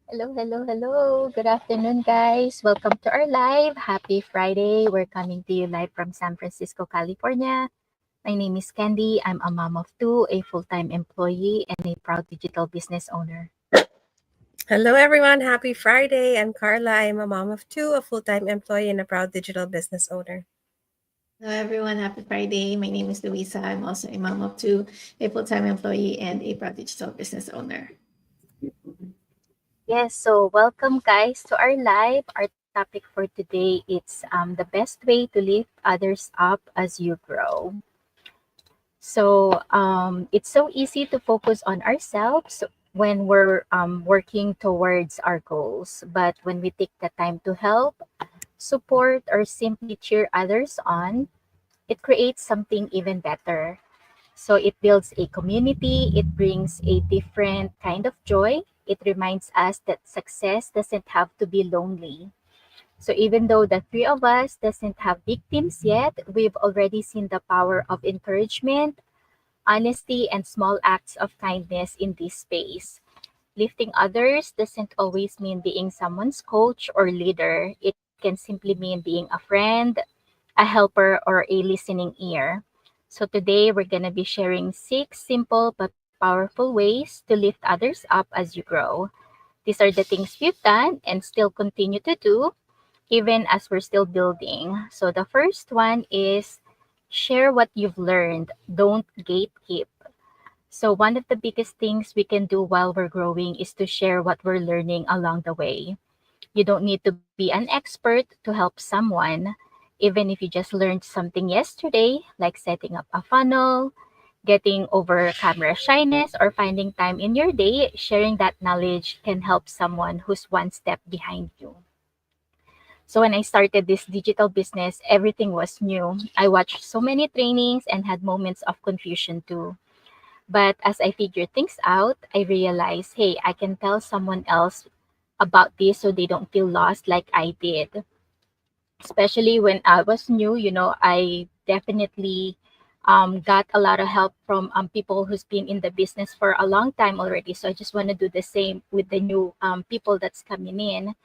Hello, hello, hello. Good afternoon, guys. Welcome to our live. Happy Friday. We're coming to you live from San Francisco, California. My name is Candy. I'm a mom of two, a full time employee, and a proud digital business owner. Hello, everyone. Happy Friday. I'm Carla. I'm a mom of two, a full time employee, and a proud digital business owner. Hello, everyone. Happy Friday. My name is Luisa. I'm also a mom of two, a full-time employee, and a proud digital business owner. Yes, so welcome, guys, to our live. Our topic for today it's the best way to lift others up as you grow. So it's so easy to focus on ourselves when we're working towards our goals. But when we take the time to help, support, or simply cheer others on, it creates something even better. So it builds a community, it brings a different kind of joy. It reminds us that success doesn't have to be lonely. So even though the three of us doesn't have big teams yet, we've already seen the power of encouragement, honesty, and small acts of kindness in this space. Lifting others doesn't always mean being someone's coach or leader. It can simply mean being a friend, a helper, or a listening ear. So today we're going to be sharing six simple but powerful ways to lift others up as you grow. These are the things we've done and still continue to do even as we're still building. So the first one is share what you've learned, don't gatekeep. So, one of the biggest things we can do while we're growing is to share what we're learning along the way. You don't need to be an expert to help someone. Even if you just learned something yesterday, like setting up a funnel, getting over camera shyness, or finding time in your day, sharing that knowledge can help someone who's one step behind you. So when I started this digital business, everything was new. I watched so many trainings and had moments of confusion too. But as I figured things out, I realized, hey, I can tell someone else about this so they don't feel lost like I did. Especially when I was new, I definitely got a lot of help from people who's been in the business for a long time already. So I just want to do the same with the new people that's coming in.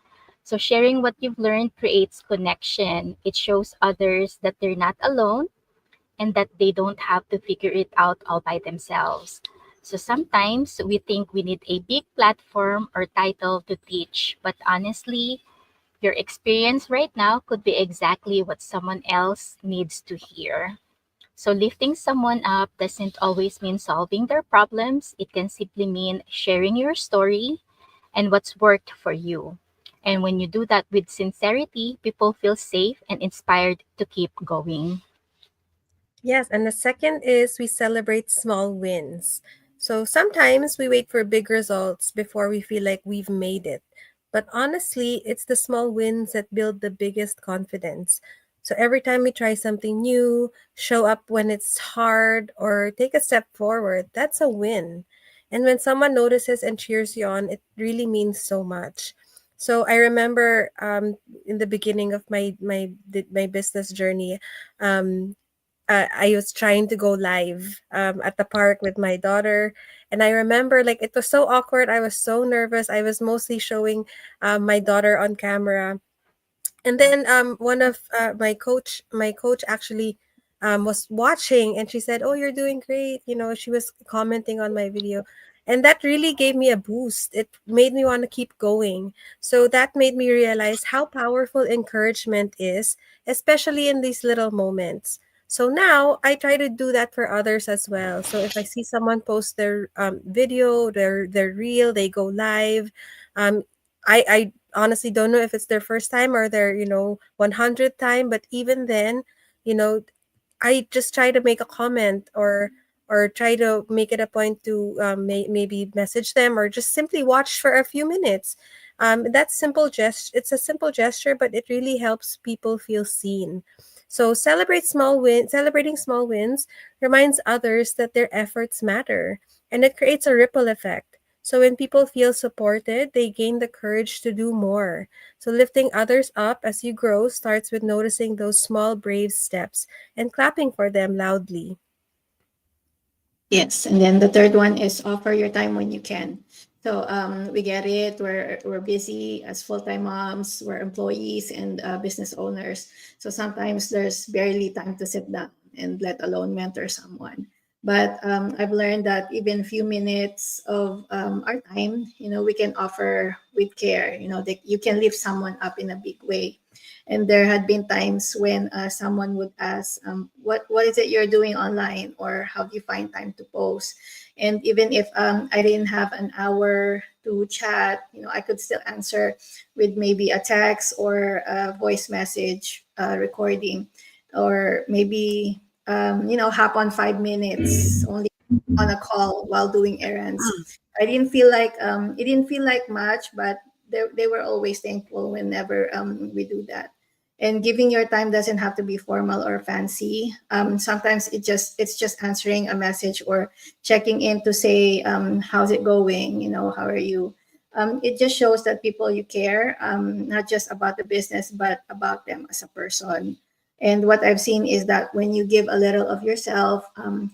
So sharing what you've learned creates connection. It shows others that they're not alone and that they don't have to figure it out all by themselves. So sometimes we think we need a big platform or title to teach, but honestly, your experience right now could be exactly what someone else needs to hear. So lifting someone up doesn't always mean solving their problems. It can simply mean sharing your story and what's worked for you. And when you do that with sincerity, people feel safe and inspired to keep going. Yes, and the second is we celebrate small wins. So sometimes we wait for big results before we feel like we've made it. But honestly, it's the small wins that build the biggest confidence. So every time we try something new, show up when it's hard, or take a step forward, that's a win. And when someone notices and cheers you on, it really means so much. So I remember in the beginning of my business journey, um, I was trying to go live at the park with my daughter. And I remember like it was so awkward. I was so nervous. I was mostly showing my daughter on camera. And then one of my coach actually was watching and she said, "Oh, you're doing great." She was commenting on my video. And that really gave me a boost. It made me want to keep going. So that made me realize how powerful encouragement is, especially in these little moments. So now I try to do that for others as well. So if I see someone post their video, their reel, they go live. Um, I honestly don't know if it's their first time or their 100th time, but even then, you know I just try to make a comment or try to make it a point to maybe message them or just simply watch for a few minutes. That's simple it's a simple gesture, but it really helps people feel seen. So celebrating small wins reminds others that their efforts matter, and it creates a ripple effect. So when people feel supported, they gain the courage to do more. So lifting others up as you grow starts with noticing those small, brave steps and clapping for them loudly. Yes, and then the third one is offer your time when you can. So we get it. We're busy as full-time moms, we're employees and business owners. So sometimes there's barely time to sit down and let alone mentor someone. But I've learned that even few minutes of our time, we can offer with care. That you can lift someone up in a big way. And there had been times when someone would ask, "What is it you're doing online?" or "How do you find time to post?" And even if I didn't have an hour to chat, I could still answer with maybe a text or a voice message recording, or maybe hop on 5 minutes only on a call while doing errands. I didn't feel like it didn't feel like much, but they were always thankful whenever we do that. And giving your time doesn't have to be formal or fancy. Sometimes it's just answering a message or checking in to say how's it going, how are you. It just shows that people you care, not just about the business but about them as a person. And what I've seen is that when you give a little of yourself,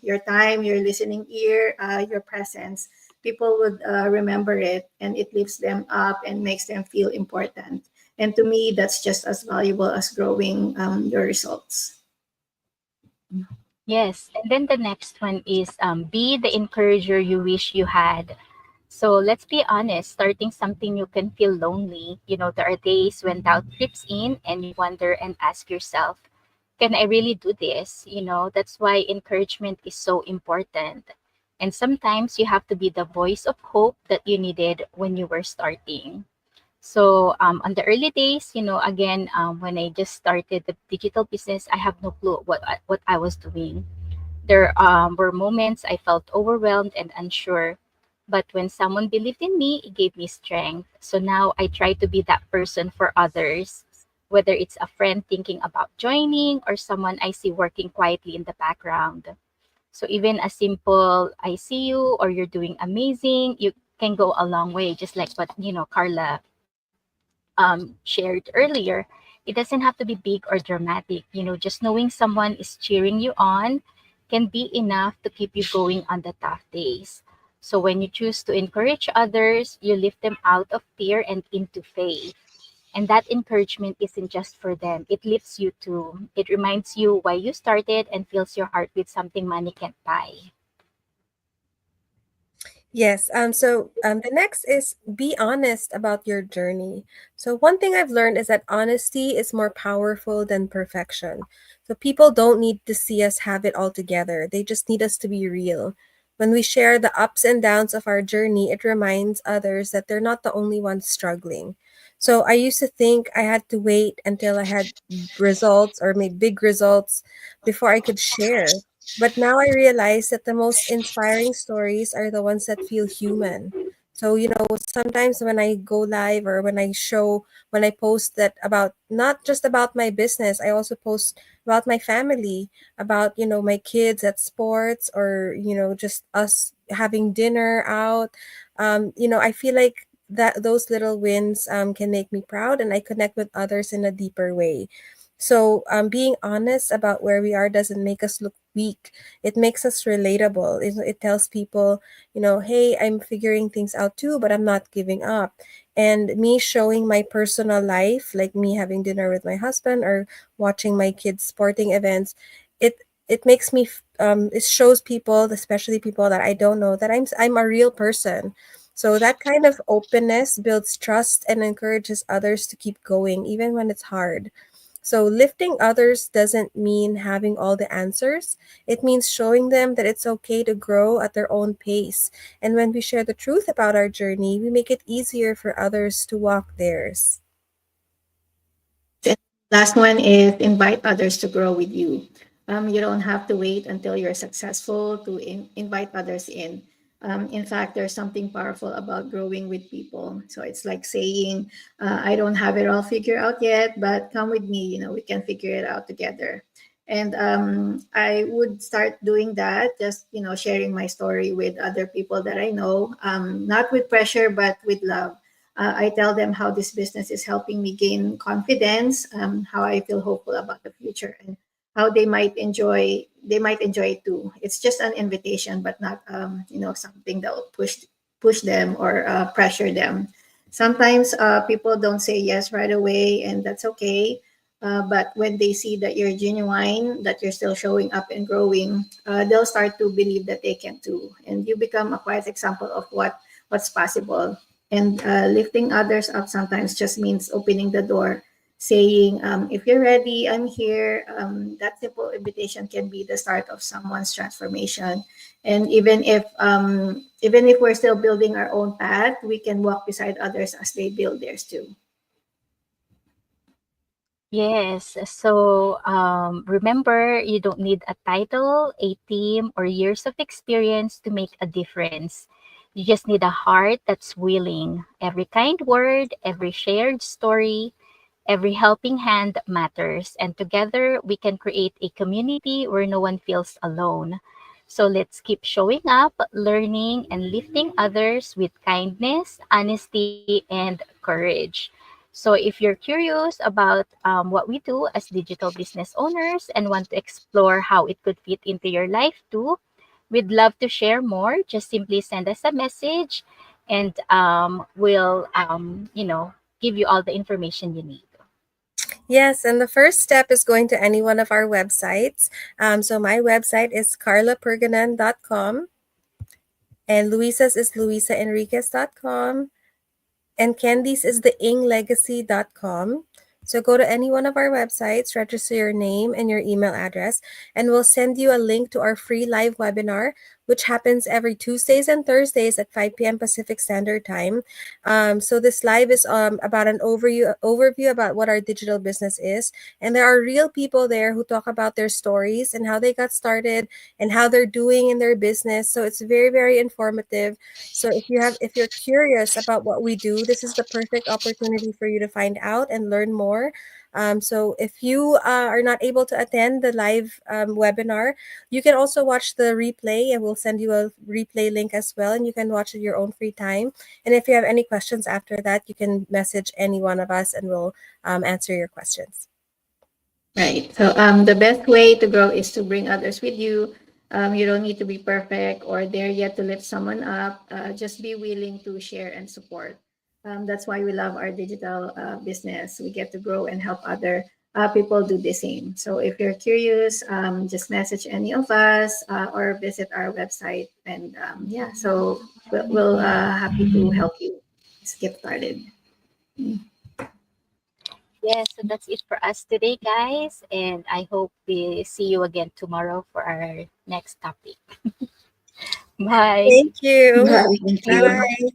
your time, your listening ear, your presence, people would remember it, and it lifts them up and makes them feel important. And to me, that's just as valuable as growing your results. Yes. And then the next one is be the encourager you wish you had. So let's be honest, starting something new can feel lonely. There are days when doubt creeps in and you wonder and ask yourself, can I really do this? That's why encouragement is so important. And sometimes you have to be the voice of hope that you needed when you were starting. So on the early days, again, when I just started the digital business, I have no clue what I was doing. There were moments I felt overwhelmed and unsure. But when someone believed in me, it gave me strength. So now I try to be that person for others, whether it's a friend thinking about joining or someone I see working quietly in the background. So even a simple "I see you" or "You're doing amazing," you can go a long way, just like what Carla shared earlier. It doesn't have to be big or dramatic. Just knowing someone is cheering you on can be enough to keep you going on the tough days. So when you choose to encourage others, you lift them out of fear and into faith. And that encouragement isn't just for them, it lifts you too. It reminds you why you started and fills your heart with something money can't buy. Yes. The next is be honest about your journey. So one thing I've learned is that honesty is more powerful than perfection. So people don't need to see us have it all together. They just need us to be real. When we share the ups and downs of our journey, it reminds others that they're not the only ones struggling. So I used to think I had to wait until I had results or maybe big results before I could share. But now I realize that the most inspiring stories are the ones that feel human. So, sometimes when I go live or when I post that about not just about my business, I also post about my family, about, my kids at sports or, just us having dinner out. I feel like that those little wins can make me proud and I connect with others in a deeper way. So, being honest about where we are doesn't make us look weak. It makes us relatable. It tells people, hey, I'm figuring things out too, but I'm not giving up. And me showing my personal life, like me having dinner with my husband or watching my kids' sporting events, it it makes me it shows people, especially people that I don't know, that I'm a real person. So that kind of openness builds trust and encourages others to keep going even when it's hard. So, lifting others doesn't mean having all the answers. It means showing them that it's okay to grow at their own pace. And when we share the truth about our journey, we make it easier for others to walk theirs. And last one is invite others to grow with you. You don't have to wait until you're successful to invite others in. In fact, there's something powerful about growing with people. So it's like saying, I don't have it all figured out yet, but come with me, we can figure it out together. And I would start doing that, just, sharing my story with other people that I know, not with pressure, but with love. I tell them how this business is helping me gain confidence, how I feel hopeful about the future, and how they might enjoy it too. It's just an invitation, but not something that will push push them or pressure them. Sometimes people don't say yes right away, and that's okay. But when they see that you're genuine, that you're still showing up and growing, they'll start to believe that they can too, and you become a quiet example of what's possible. And lifting others up sometimes just means opening the door, saying, "If you're ready, I'm here." That simple invitation can be the start of someone's transformation. And even if we're still building our own path, we can walk beside others as they build theirs too. Yes. So remember, you don't need a title, a team, or years of experience to make a difference. You just need a heart that's willing. Every kind word, every shared story, every helping hand matters. And together, we can create a community where no one feels alone. So let's keep showing up, learning, and lifting others with kindness, honesty, and courage. So, if you're curious about what we do as digital business owners and want to explore how it could fit into your life too, we'd love to share more. Just simply send us a message and we'll, give you all the information you need. Yes, and the first step is going to any one of our websites. So my website is carlaperganan.com, and Luisa's is luisaenriquez.com, and Candy's is theinglegacy.com. So go to any one of our websites, register your name and your email address, and we'll send you a link to our free live webinar, which happens every Tuesdays and Thursdays at 5 p.m. Pacific Standard Time. So this live is about an overview about what our digital business is, and there are real people there who talk about their stories and how they got started and how they're doing in their business. So it's very, very informative. So if you're curious about what we do, this is the perfect opportunity for you to find out and learn more. So if you are not able to attend the live webinar, you can also watch the replay, and we'll send you a replay link as well, and you can watch at your own free time. And if you have any questions after that, you can message any one of us, and we'll answer your questions. Right. So the best way to grow is to bring others with you. You don't need to be perfect or there yet to lift someone up. Just be willing to share and support. That's why we love our digital business. We get to grow and help other people do the same. So if you're curious, just message any of us or visit our website. And yeah, so we'll happy to help you. Let's get started. Yes, so that's it for us today, guys. And I hope we see you again tomorrow for our next topic. Bye. Thank you. Bye. Thank you. Bye.